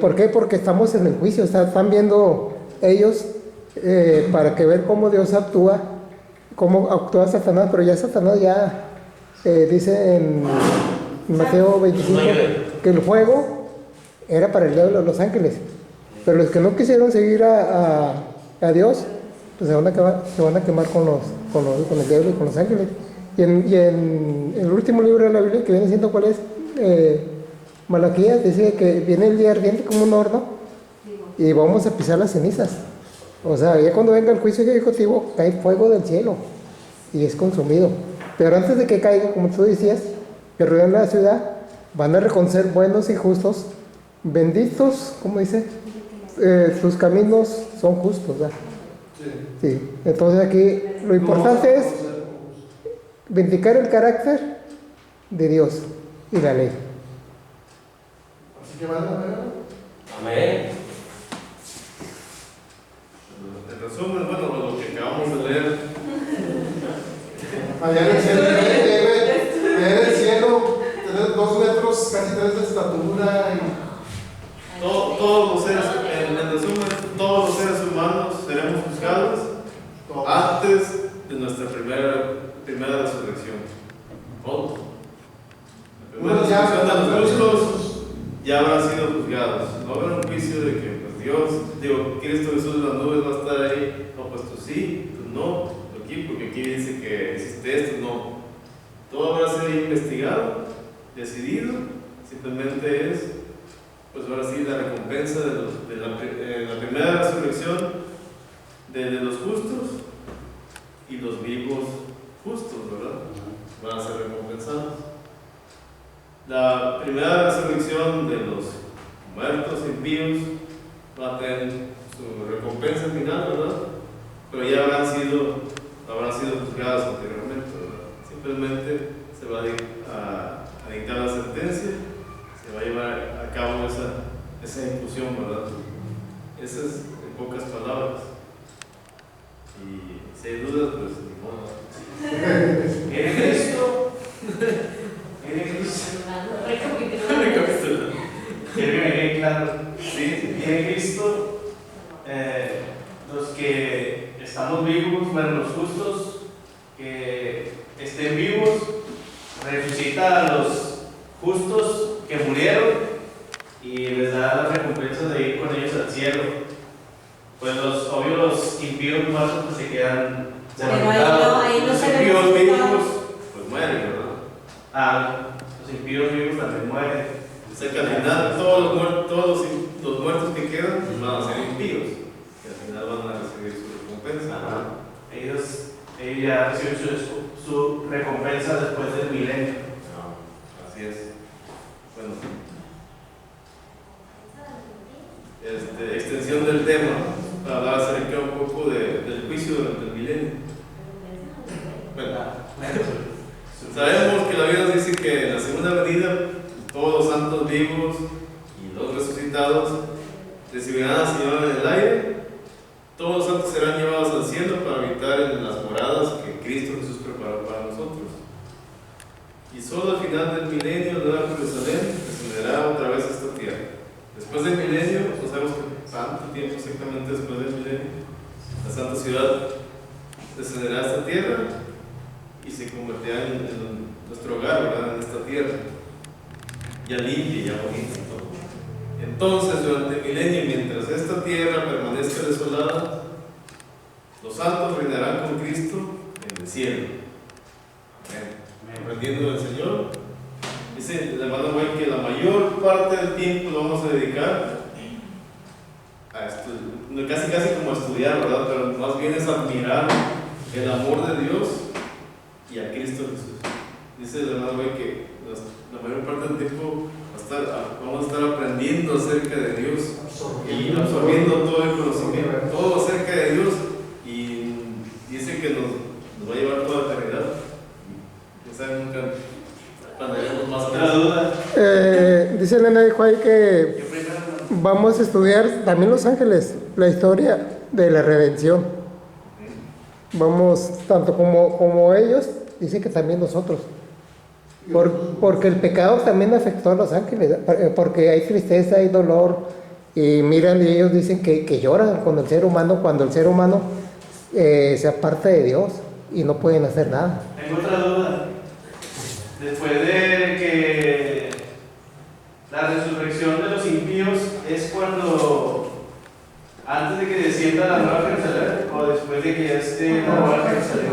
G: ¿por qué? Porque estamos en el juicio, están viendo ellos para que ver cómo Dios actúa, cómo actúa Satanás, pero ya Satanás ya dice en Mateo 25 que el fuego era para el diablo y los ángeles, pero los que no quisieron seguir a Dios, pues se van a quemar con el diablo y con los ángeles. Y en el último libro de la Biblia, que viene siendo ¿cuál es? Malaquías, dice que viene el día ardiente como un horno y vamos a pisar las cenizas. O sea, ya cuando venga el juicio ejecutivo, cae fuego del cielo y es consumido. Pero antes de que caiga, como tú decías, que ruedan la ciudad, van a reconocer buenos y justos, benditos, como dice, sus caminos son justos, ¿verdad? Sí. Entonces aquí lo importante es vindicar el carácter de Dios y la ley.
B: Así que vale la pena.
C: Amén.
A: En resumen, bueno, lo que acabamos de leer.
B: Allá en el cielo, allá en el cielo, tener 2 metros, casi 3 de estatura.
A: Todos los seres, en resumen, todos los seres humanos seremos juzgados antes de nuestra primera resurrección. Todos. La primera resurrección de los justos ya habrán sido juzgados. No habrá un juicio de que pues Cristo Jesús en las nubes va a estar ahí. No, pues tú sí, tú no, tú aquí, porque aquí dice que hiciste esto, no. Todo habrá sido investigado, decidido, simplemente es, pues ahora sí, la recompensa de la primera resurrección de los justos y los vivos justos, ¿verdad? Van a ser recompensados. La primera resurrección de los muertos impíos va a tener su recompensa final, ¿verdad? Pero ya habrán sido juzgados anteriormente, ¿verdad? Simplemente se va a dictar la sentencia, se va a llevar a cabo esa ejecución, ¿verdad? Esa es en pocas palabras. Y si hay dudas, pues ni modo.
F: ¿Viene Cristo? ¿Viene Cristo?
A: Recapitulando.
F: Quiero que me quede claro.
A: Sí,
F: Viene Cristo, los que estamos vivos, bueno, los justos que estén vivos, resucita a los justos que murieron y les da la recompensa de ir con ellos al cielo. Pues los impíos muertos pues se quedan
D: Pero ahí no
A: los
D: se ve
A: impíos
D: resultado.
A: vivos, pues mueren, ¿verdad?
F: Los impíos vivos también mueren.
A: O sea que al final todos los muertos que quedan pues van a ser impíos. Y al final van a recibir su recompensa.
F: Ellos ya reciben su recompensa después del milenio.
A: Así es. Bueno. Extensión del tema para hablar acerca un poco del juicio durante el milenio. cielo para habitar en las moradas que Cristo Jesús preparó para nosotros. Y solo al final del milenio, la Nueva Jerusalén descenderá otra vez a esta tierra. Después del milenio, no sabemos cuánto tiempo exactamente después del milenio, la Santa Ciudad descenderá a esta tierra y se convertirá en nuestro hogar, ¿verdad? En esta tierra, ya limpia, ya bonita y todo. Entonces, durante el milenio, mientras esta tierra permanezca desolada, los santos reinarán con Cristo en el cielo. Amén. Aprendiendo del Señor. Dice el hermano Güey que la mayor parte del tiempo lo vamos a dedicar a estudiar, casi como a estudiar, ¿verdad? Pero más bien es admirar el amor de Dios y a Cristo Jesús. Dice el hermano Güey que la mayor parte del tiempo vamos a estar aprendiendo acerca de Dios y absorbiendo todo el conocimiento, todo acerca de Dios, y dice que nos va a llevar toda la eternidad. Ya saben, nunca plantearemos más
F: Otra duda.
G: Dice Elena dijo ahí que vamos a estudiar también Los Ángeles, la historia de la redención. Vamos, tanto como ellos, dice que también nosotros. Porque el pecado también afectó a los ángeles, porque hay tristeza, hay dolor, y miran y ellos dicen que lloran con el ser humano cuando el ser humano se aparta de Dios y no pueden hacer nada.
F: Tengo otra duda. Después de que la resurrección de los impíos es cuando, antes de que descienda la Nueva Jerusalén, o después de que ya esté la Nueva Jerusalén.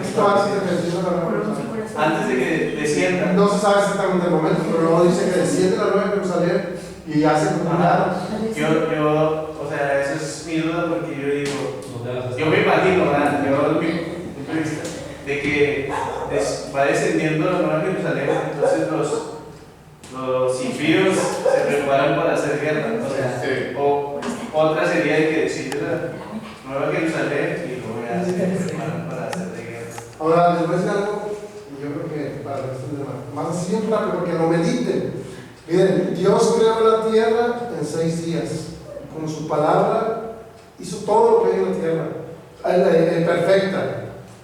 F: Antes de que descienda.
B: No se sabe exactamente el momento, pero luego dice que desciende la Nueva Jerusalén y hace como un lado.
F: O sea, esa es mi duda, porque yo digo, yo me imagino, ¿verdad? Yo, mi punto de vista, de que va descendiendo la Nueva Jerusalén, entonces los impíos se preparan para hacer guerra. O sea,
A: Sí.
F: o otra sería de que desciende la Nueva Jerusalén y luego ya se preparan para hacer de guerra.
B: Ahora, les voy a decir algo, y yo creo que para extender más así en rápido, porque lo mediten. Miren, Dios creó la tierra en 6 días. Con su palabra hizo todo lo que hay en la tierra, perfecta.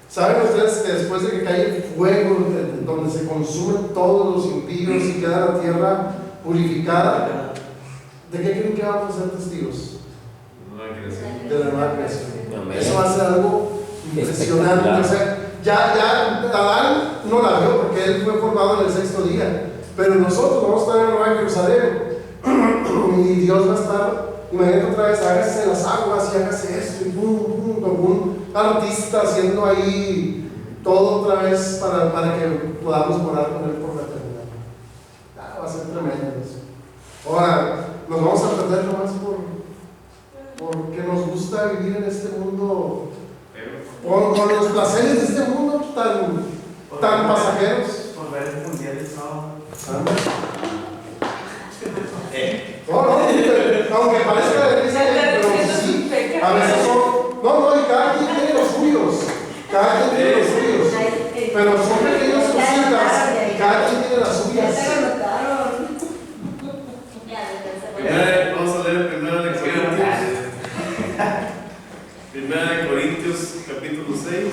B: ¿Saben ustedes que después de que cae el fuego, donde se consumen todos los impíos y queda la tierra purificada, ¿de qué creen que vamos a ser testigos? De la nueva creación. Eso va a ser algo impresionante. O sea, ya Adán no la vio porque él fue formado en el 6º día, pero nosotros vamos a estar en la Nueva Jerusalén y Dios va a estar, imagínate otra vez, hágase en las aguas y hágase esto, y como un artista haciendo ahí todo otra vez para que podamos morar con él por la eternidad. Va a ser tremendo eso. Ahora, nos vamos a perder nomás porque nos gusta vivir en este mundo con los placeres de este mundo tan pasajeros.
F: Por ver el mundial de sábado.
B: No, aunque parezca de risa, pero sí, a veces son. No, y cada quien tiene los suyos. Pero son pequeñas cositas y cada quien tiene las suyas.
A: Vamos a leer primero de Corintios. Primera de Corintios, capítulo 6,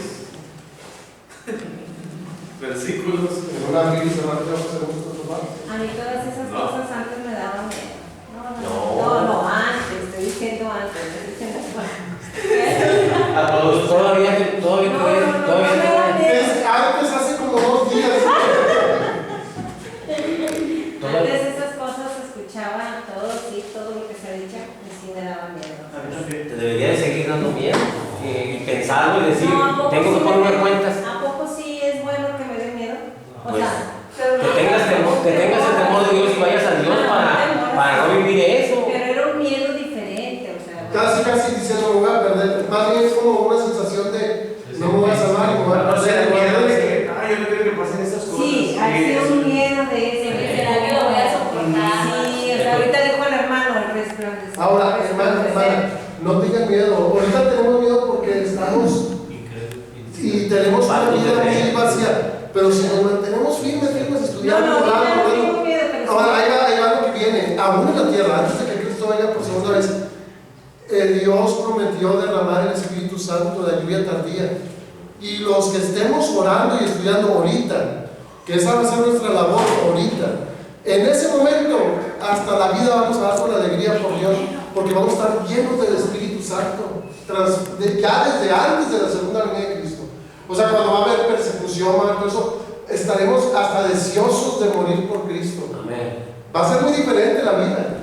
A: versículos.
D: A mí todas esas cosas antes me daban miedo. No, antes, estoy diciendo antes.
F: A todos.
C: Todavía
B: Antes, hace como 2 días.
D: Antes esas cosas escuchaba todo lo que se ha dicho, y sí me daba miedo.
C: te debería de seguir dando miedo y pensarlo y decir,
D: No, ¿a poco
C: tengo
D: sí
C: que
D: me
C: ponerme
D: da-
C: cuentas.
D: ¿A poco sí es bueno que me dé miedo? O
C: Pues,
D: sea,
C: Que tengas el temor de Dios y vayas a Dios para no vivir eso.
D: pero era un miedo diferente, o sea.
B: Casi diciendo, me voy a perder. Más bien es como una sensación de no me voy a salvar, me voy a
F: O sea, el
B: perder.
F: miedo de que, yo no quiero que pasen esas cosas.
D: Sí, ha sido un miedo de ese.
E: ¿Será que lo voy a soportar?
D: Sí, o sea, ahorita dijo el hermano, el resplandeciente.
B: Ahora, hermana, no tengan miedo. Ahorita tenemos miedo porque estamos y tenemos una vida muy vacía. Pero si nos mantenemos firmes estudiando,
D: No, ahorita no
B: orando,
D: tengo miedo, pero
B: ahora ahí va lo que viene. Aún en la tierra, antes de que Cristo venga por segunda vez, Dios prometió derramar el Espíritu Santo de lluvia tardía. Y los que estemos orando y estudiando ahorita, que esa va a ser nuestra labor ahorita, en ese momento, hasta la vida vamos a dar con alegría por Dios, porque vamos a estar llenos del Espíritu Santo, ya desde antes de la segunda venida de Cristo. O sea, cuando va a haber persecución, va a haber todo eso, estaremos hasta deseosos de morir por Cristo.
C: Amén.
B: Va a ser muy diferente la vida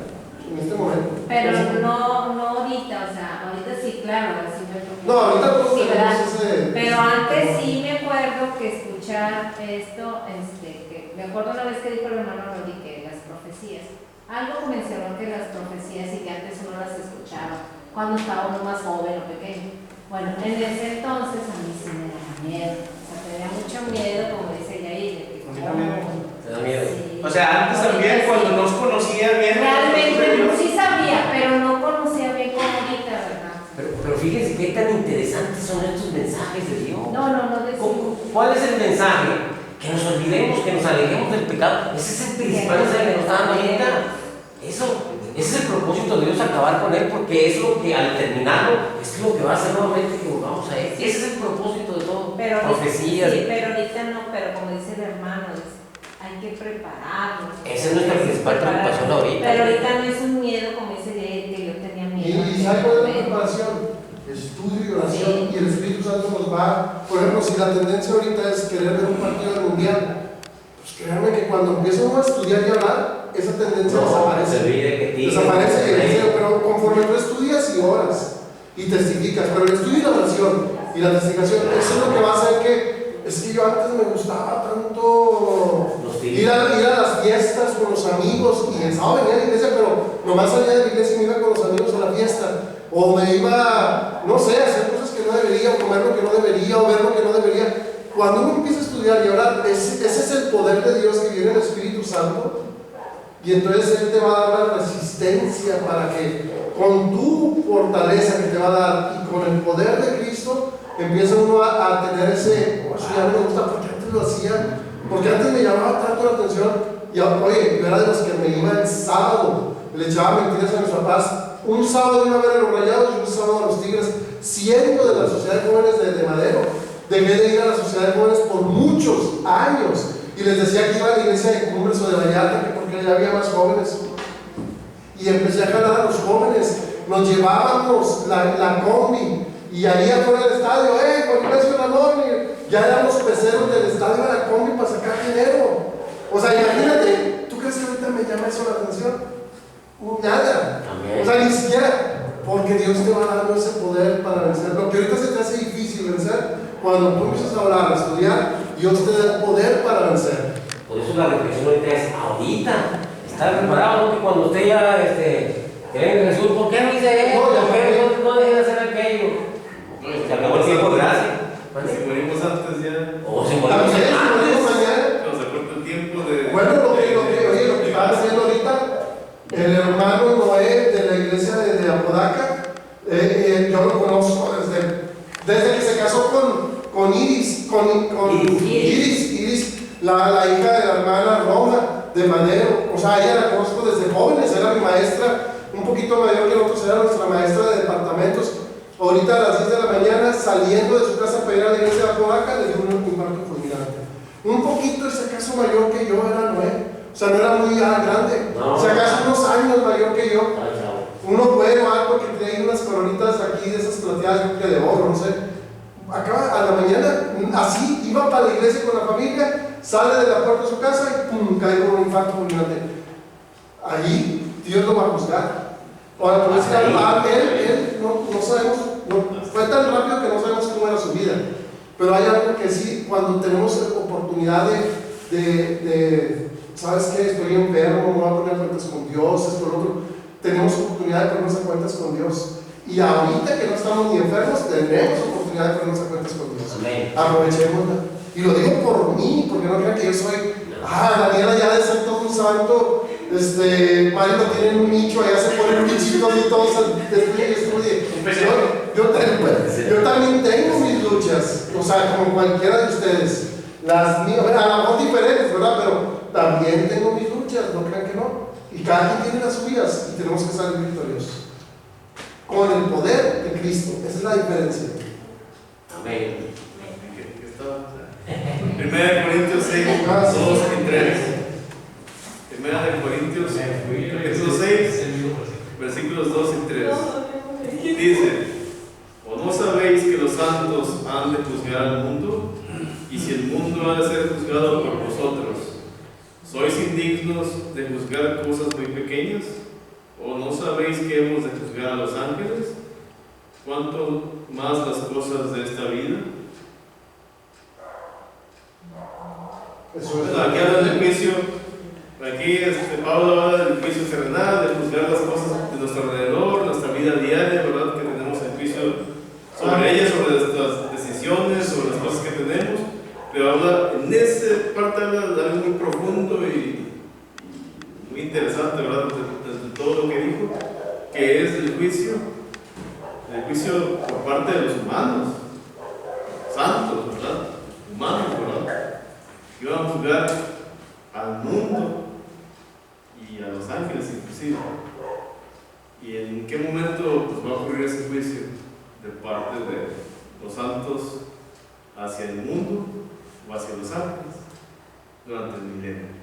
B: en este momento.
D: Pero no ahorita, o sea, ahorita sí, claro, sí me
B: No, ahorita todos
D: sí, ¿verdad?
B: tenemos ese...
D: Pero antes sí me acuerdo que escuchar esto, que me acuerdo una vez que dijo el hermano Rodi que las profecías, algo mencionó que las profecías y que antes uno las escuchaba cuando estaba uno más joven o pequeño. Bueno, en ese entonces a mí sí me daba miedo, o sea, tenía mucho miedo, como dice Yair, de que
F: A mí también.
C: ¿Te da miedo?
D: Sí.
F: O sea, antes también, cuando no se conocía bien.
D: Realmente sí sabía, pero no conocía bien como ahorita, ¿verdad?
C: Pero fíjense qué tan interesantes son estos mensajes de Dios.
D: No decimos.
C: ¿Cuál es el mensaje? Que nos olvidemos, que nos alejemos del pecado. Ese es el principal mensaje que nos está dando ahorita. Ese es el propósito de Dios, acabar con él, porque es lo que al terminarlo, es lo que va a hacer nuevamente que volvamos a él. Ese es el propósito de todo.
D: Pero
C: Profecías.
D: sí, pero ahorita no, pero como dice el hermano, hay que prepararnos.
C: Esa es nuestra principal preocupación ahorita.
D: Pero ahorita no es un miedo como dice Yair, que yo tenía miedo.
B: Y ¿sabe cuál es la preparación? Estudio y oración,
D: Sí.
B: y el Espíritu Santo nos va, por ejemplo, si la tendencia ahorita es querer ver un partido del mundial, pues créanme que cuando empieza uno a estudiar y a hablar, esa tendencia desaparece. Desaparece, pero conforme tú estudias y oras y testificas, pero el estudio y la oración y la testificación, eso es lo que va a hacer que, es que yo antes me gustaba tanto ir a las fiestas con los amigos y el sábado venía a la iglesia, pero nomás salía de la iglesia y me iba con los amigos a la fiesta. O me iba, no sé, a hacer cosas que no debería, o comer lo que no debería, o ver lo que no debería. Cuando uno empieza a estudiar y orar, ese es el poder de Dios que viene en el Espíritu Santo. Y entonces Él te va a dar la resistencia para que con tu fortaleza que te va a dar y con el poder de Cristo, empieza uno a tener ese, eso ya no me gusta porque antes lo hacía, porque antes me llamaba tanto la atención. Y oye, yo era de los que me iba el sábado, le echaba mentiras a mis papás. Un sábado iba a ver a los Rayados y un sábado a los Tigres, siendo de la Sociedad de Jóvenes de Madero. Dejé de ir a la Sociedad de Jóvenes por muchos años y les decía que iba a la iglesia de Cumbres o de Vallarta, que porque ya había más jóvenes. Y empecé a jalar a los jóvenes, nos llevábamos la combi y ahí afuera del estadio, Juan Ignacio Ramón, y ya éramos peceros del estadio a la combi para sacar dinero. O sea, imagínate, ¿tú crees que ahorita me llama eso la atención? Nada.
C: Amén.
B: O sea, ni siquiera, porque Dios te va dando ese poder para vencer. Lo que ahorita se te hace difícil vencer, cuando tú empiezas a orar, a estudiar, Dios te da el poder para vencer.
C: Por eso la reflexión ahorita es ahorita. Estar preparado, ¿no? Que cuando usted ya cree en Jesús, ¿por qué no hice esto? ¿Por qué no dejé de hacer aquello? Se acabó el tiempo, gracias.
A: Si morimos antes ya,
C: O se
B: También,
C: morimos
B: si morimos
C: antes.
B: mañana.
A: nos acorta el tiempo de.
B: Bueno, lo que estaba haciendo ahorita, el hermano Noé de la iglesia de Apodaca, yo lo conozco desde que se casó con Iris, Iris, la hija de la hermana Roma de Madero. O sea, ella la conozco desde jóvenes, era mi maestra, un poquito mayor que nosotros, era nuestra maestra de departamentos. Ahorita a las 10 de la mañana, saliendo de su casa para ir a la iglesia de Apodaca, le dio un infarto fulminante. Un poquito, si acaso, mayor que yo era Noé. O sea, no era muy grande.
C: No.
B: Si acaso unos años mayor que yo.
C: Ay, chavo.
B: Uno puede o algo que tiene unas coronitas aquí de esas plateadas, yo creo que de oro, no sé. Acaba a la mañana, así, iba para la iglesia con la familia, sale de la puerta de su casa y pum, cae con un infarto fulminante. Ahí Dios lo va a juzgar. Ahora, por decir algo, él no sabemos, fue tan rápido que no sabemos cómo era su vida. Pero hay algo que sí, cuando tenemos oportunidad de ¿sabes qué? Estoy enfermo, me voy a poner cuentas con Dios, esto, lo otro. Tenemos oportunidad de ponernos a cuentas con Dios. Y ahorita que no estamos ni enfermos, tenemos oportunidad de ponernos a cuentas con Dios.
C: Amén.
B: Aprovechémosla. Y lo digo por mí, porque no crean que yo soy, Daniela ya de ser todo un santo, Mario lo tiene en un nicho, allá se ponen bichitos y todos estudie. Yo también tengo mis luchas, o sea, como cualquiera de ustedes. Las mías, a lo mejor diferentes, ¿verdad? Pero también tengo mis luchas, no crean que no. Y cada quien tiene las suyas y tenemos que salir victoriosos. con el poder de Cristo. Esa es la diferencia.
C: Amén.
A: ¿Qué está? 1 Corintios 6, 2 y 3. 1 Corintios capítulo 6, versículos 2 y 3. Dice: ¿o no sabéis que los santos han de juzgar al mundo? Y si el mundo ha de ser juzgado por vosotros, ¿sois indignos de juzgar cosas muy pequeñas? ¿O no sabéis que hemos de juzgar a los ángeles? ¿Cuánto más las cosas de esta vida?
B: Eso es.
A: Aquí habla del juicio. Aquí Pablo habla del juicio terrenal, de juzgar las cosas de nuestro alrededor, nuestra vida diaria, ¿verdad? Que tenemos el juicio sobre ellas, sobre nuestras decisiones, sobre las cosas que tenemos. Pero habla, en esa parte habla de algo muy profundo y muy interesante, ¿verdad? De todo lo que dijo, que es el juicio por parte de los humanos, santos, ¿verdad? Humanos, ¿verdad? Y vamos a juzgar al mundo y a los ángeles inclusive. ¿Y en qué momento pues, va a ocurrir ese juicio de parte de los santos hacia el mundo o hacia los ángeles? Durante el milenio.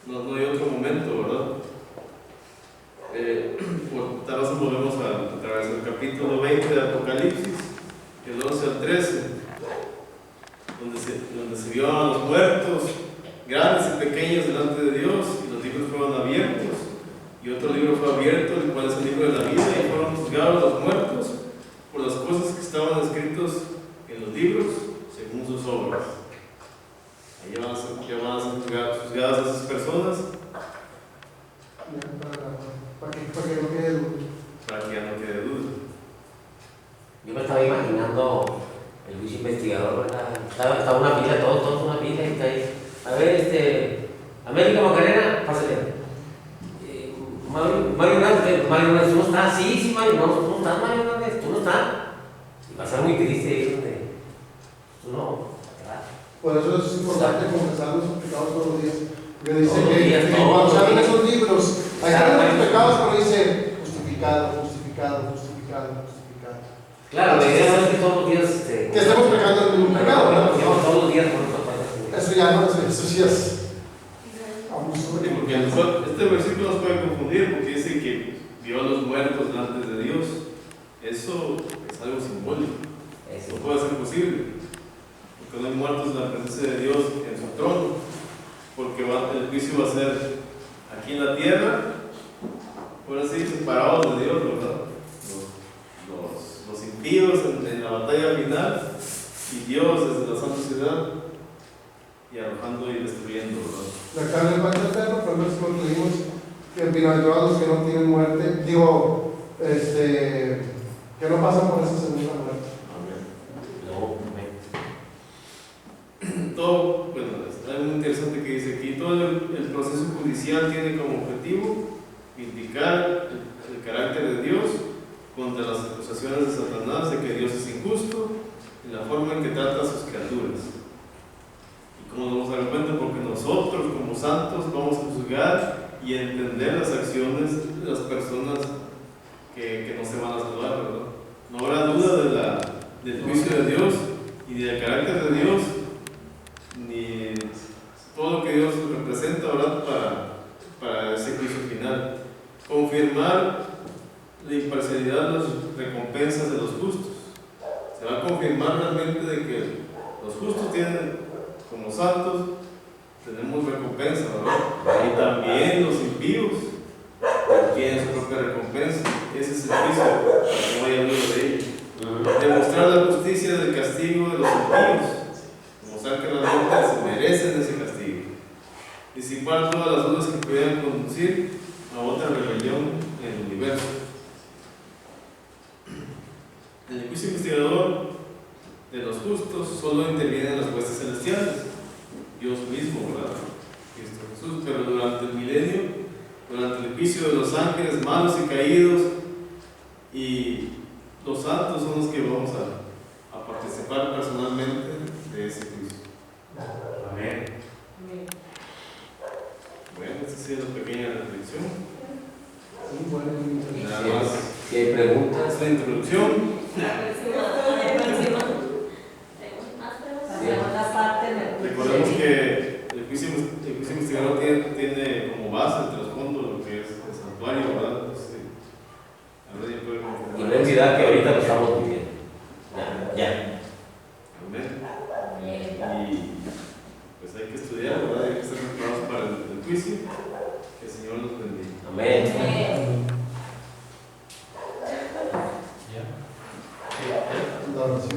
A: No hay otro momento, ¿verdad? Tal vez volvemos a través del capítulo 20 de Apocalipsis, el 11 al 13, donde se vio a los muertos, grandes y pequeños, delante de Dios, y los libros fueron abiertos, y otro libro fue abierto, el cual es el libro de la vida, y fueron juzgados los muertos por las cosas que estaban escritos en los libros, según sus obras. Ahí van a ser juzgadas esas personas
B: Para que no quede duda.
A: para que ya no quede duda.
C: Yo me estaba imaginando el juicio investigador, ¿verdad? Estaba una pila, todos una pila, y está ahí. A ver, América Macarena, pásale. Mario Hernández, ¿tú no estás? Sí, Mario, no, tú no estás, Mario Hernández, tú no estás. Y va a ser muy triste ahí donde tú no, ¿verdad?
B: Por eso es importante confesar los pecados todos los días. Que dice
C: Todos los
B: que
C: días,
B: cuando se abren
C: días.
B: esos libros, hay tantos pecados, pero dice justificado, justificado, justificado, justificado.
C: Claro, la idea no es que todos los días.
B: Que estemos pecando en el mismo pecado, ¿verdad?
C: Todos los días por nuestra parte.
B: Eso ya no, eso sí es abuso.
A: Sí, porque este versículo nos puede confundir, porque dice que vio a los muertos delante de Dios. Eso es algo simbólico. No puede ser posible, porque no hay muertos en la presencia de Dios en su trono, porque el juicio va a ser aquí en la tierra, por así separados de Dios, ¿verdad? Los impíos en la batalla final, y Dios desde la santa ciudad, y arrojando y destruyendo, ¿verdad?
B: La carne del Padre eterno, pero no es como leímos que bienaventurados los que no tienen muerte, que no pasan por esa segunda muerte.
A: Todo, bueno, es algo muy interesante que dice aquí, todo el proceso judicial tiene como objetivo indicar el carácter de Dios contra las acusaciones de Satanás de que Dios es injusto en la forma en que trata a sus criaturas. Y como nos vamos a dar cuenta, porque nosotros como santos vamos a juzgar y entender las acciones de las personas que no se van a salvar, ¿verdad? No habrá duda del juicio de Dios y del carácter de Dios, ni todo lo que Dios representa, ¿verdad? Para ese juicio final. Confirmar la imparcialidad de las recompensas de los justos. Se va a confirmar realmente de que los justos tienen, como santos, tenemos recompensa, ¿verdad? Y también los impíos tienen su propia recompensa. Ese es el juicio, no voy a hablar de ello. Demostrar la justicia del castigo de los impíos. Mostrar que realmente se merecen ese castigo. Disipar todas las dudas que pudieran conducir a otra rebelión en el universo. En el juicio investigador de los justos solo intervienen las huestes celestiales, Dios mismo, ¿verdad? Cristo Jesús, pero durante el milenio, durante el juicio de los ángeles malos y caídos, y los santos son los que vamos a participar personalmente de ese juicio.
C: Amén.
A: Bueno, esta ha sido una pequeña reflexión.
B: muy bueno, muy interesante.
A: Nada más.
C: Si hay preguntas,
A: Esta introducción.
E: La próxima. ¿Tenemos más preguntas?
D: La segunda parte me
A: Recordemos que el juicio investigador tiene como base el trasfondo lo que es el santuario, ¿verdad? Ahora ya puede
C: y no
A: confirmar.
C: olvidar que ahorita lo estamos viviendo. Ya.
A: Amén. Y pues hay que estudiar, ¿verdad? Hay que estar preparados para el juicio. Que el Señor nos bendiga.
C: Amén.
B: La oración.